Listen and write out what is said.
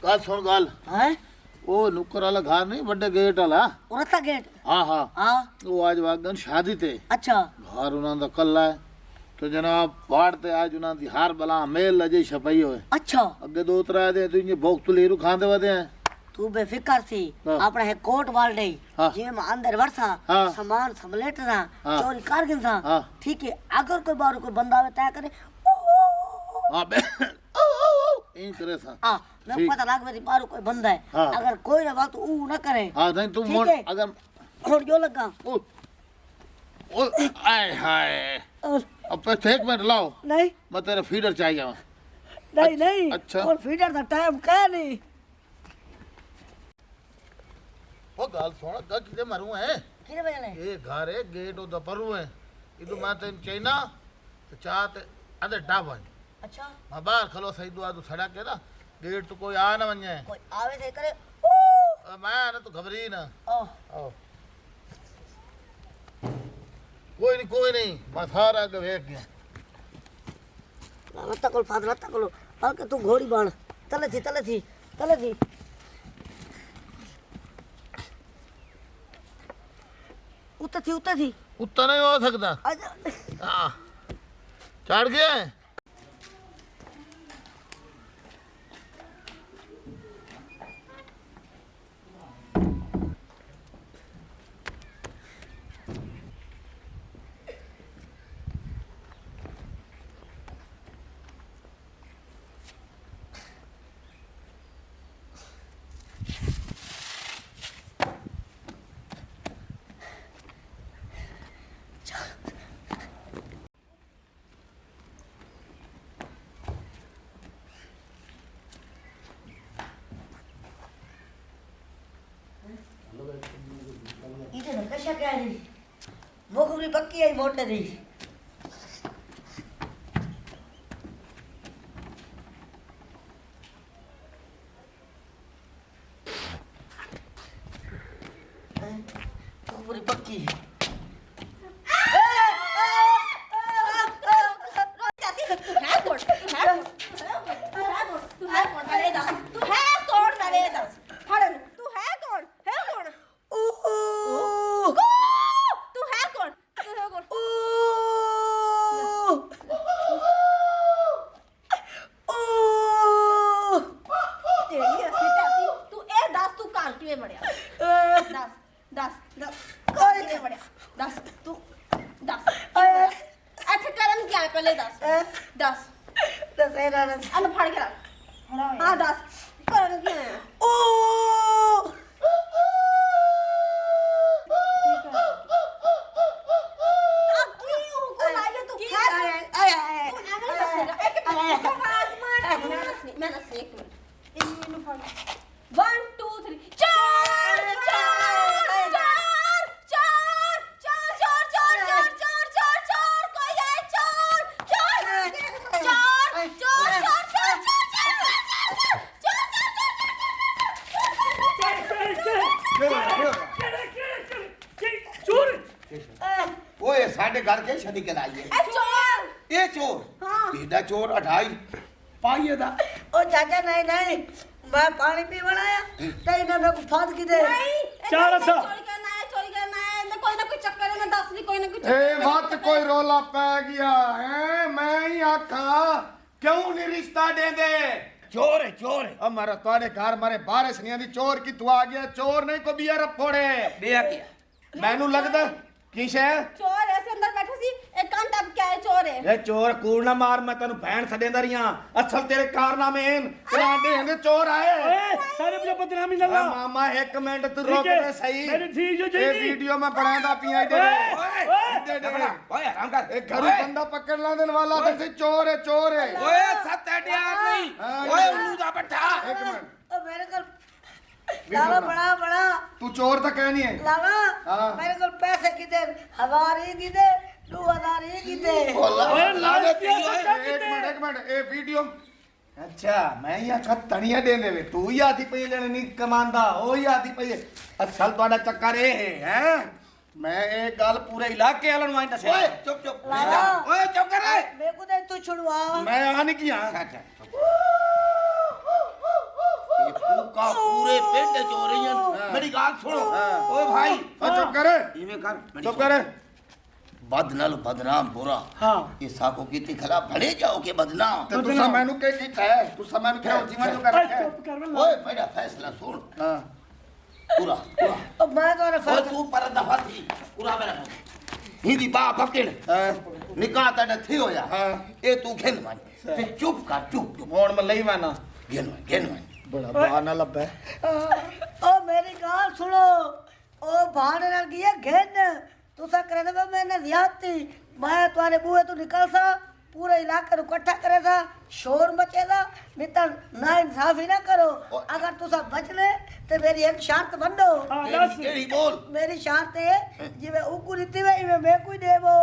गल सुन गल हैं वो नुक्कर वाला घर नहीं बड़े गेट वाला उरता गेट हाँ हाँ हाँ वो आज वागन शादी ते अच्छा घर उन्होंने दा कल्ला है तो जनाब वाड़ ते आज उन्होंने दी हार बला मेल लजे छपाई होए अच्छा अगे दो त्रै दे तू इन्हें भोग तुली रू खांदे वदे हैं तू बेफिक्र थी हाँ। अपने है कोट वाल दे हाँ। जे में अंदर वर्षा हाँ। सामान समलेट सा हाँ। चोरी कारगिन सा हाँ। ठीक है अगर कोई बार कोई बंदा आवे तय करे हां बे इन करे सा हां मैं ठीक। पता लाग मेरी बार कोई बंदा है हाँ। अगर कोई ना बात ऊ ना करे हां नहीं तू ठीक मोड़ है। अगर और जो लगा ओ ओ आय हाय और अब पे एक मिनट लाओ नहीं मैं तेरा फीडर चाहिए नहीं नहीं अच्छा। और फीडर दा टाइम का नहीं वो गाल सोना का किते मरू है किने बजने ये घर है गेट ओ दपरू है इदु मैं तेन चाइना तो चाहते अदे डाबा अच्छा मैं बाहर खलो सही दुआ तो सड़ा के ना गेट तो कोई आ ना वने कोई आवे से करे मैं ना तो घबरी ना ओ आओ कोई नहीं मैं सारा के वेख गया लत्ता कोल फाद लत्ता कोल हल्के तू घोड़ी बाण तले थी उतर थी उत्ता नहीं हो सकता आजा हाँ चढ़ गया है इधर कशा क्या है मोगरी पक्की है मोटे दी मोगरी पक्की ओए साडे घर के शादी कराई है ये चोर एडा चोर अठाई पाइए दा ओ चाचा नहीं मैं पानी पी बनाया ते इन्हें मेरे को फाद की दे चार सा कोई ना कोई चक्कर है मैं दस नहीं कोई ना कोई ए मत कोई रोला पै गया है मैं ही आखा क्यों नहीं रिश्ता दे दे चोर है अब मारा तुम्हारे घर मारे बारिश नहीं आती चोर की तू आ गया चोर नहीं को बिया रफोड़े दिया क्या मैनू लगदा किश है चोर ऐसे अंदर बैठे सी एक घंटा क्या है चोर है ये चोर कूड़ ना मार मैं तेनु भैन सदेंदा रियां असल तेरे कारनामे हैं तेरे आंदे चोर आए सारे मुझे बदनामी ना ला मामा एक मिनट तू रोक दे सही मेरी ठीक जो ये जी वीडियो में बनादा पिया दे ओए आराम कर एक घरू बंदा पकड़ ला देने वाला तो चोर है ओए सत अड्या नहीं ओए उल्लू दा बैठा एक मिनट ओ मेरे को लावा बड़ा तू चोर तो कहनी है लावा हाँ। मेरे को पैसे किधर 1000 ही किधर 2000 ही किधर ओए लानत एक मिनट ए वीडियो अच्छा मैं ही आखा तनिया दे देवे तू ही आती पई लेने नहीं कमांदा ओ ही आती पई असल तोड़ा चक्कर ए है मैं एक गल पूरे इलाके वालों ਨੂੰ ਆਈ ਦੱਸਿਆ ਓਏ ਚੁੱਪ ਓਏ ਚੁੱਪ ਕਰ मेरे को दे तू छुड़वा मैं आ नहीं किया अफवाह पूरे पिंड च हो रही हैं मेरी गाल सुनो ओ भाई चुप कर इवें कर चुप कर बद नाल बदनाम बुरा हाँ ये साको कीती खला भले जाओ के बदनाम ਤੇ ਤੁਸੀਂ ਮੈਨੂੰ ਕੀ ਕੀਤਾ ਹੈ ਤੁਸੀਂ ਮੈਨੂੰ ਕਿਹਾ ਜੀਵਨ ਜੋ ਕਰ ਰੱਖਿਆ ਚੁੱਪ ਕਰ ਮੈਂ ओए मेरा फैसला सुन ਹਾਂ पूरा पूरा ਉਹ ਮੈਂ ਤੁਹਾਡਾ ओए ਫੈਸਲਾ तू पर दफा थी पूरा मेरा हिंदी बा पकड़ निकाह तेरा थी होया हाँ। ए तू घेन मान ते चुप कर चुप चुप ਹੁਣ ਮੈਂ ਲਈ ਵਾਨਾ घेन मान ਬੜਾ ਬਹਾਨਾ ਲੱਭਾ ਉਹ ਮੇਰੀ ਗੱਲ ਸੁਣੋ ਉਹ ਬਾਹਰ ਨਾਲ ਕੀ ਹੈ ਘਿੰਨ ਤੁਸੀਂ ਕਰੇ ਨਾ ਮੈਂ ਜ਼ਿਆਦਤੀ ਮੈਂ ਤੁਹਾਡੇ ਬੂਹੇ ਤੋਂ ਨਿਕਲ ਸਾ पूरे इलाके ਨੂੰ ਇਕੱਠਾ ਕਰੇ ਸਾ ਸ਼ੋਰ ਮਚੇਗਾ ਨਹੀਂ ਤਾਂ ਨਾ ਇਨਸਾਫੀ ਨਾ ਕਰੋ ਅਗਰ ਤੁਸੀਂ ਬਚਨੇ ਤੇ ਮੇਰੀ ਇੱਕ ਸ਼ਰਤ ਮੰਨੋ केड़ी बोल ਮੇਰੀ ਸ਼ਰਤ ਹੈ ਜਿਵੇਂ ਉਹ ਕੁ ਦਿੱਤੀ ਵੇ ਇਵੇਂ ਮੈਂ ਕੋਈ ਦੇਵੋ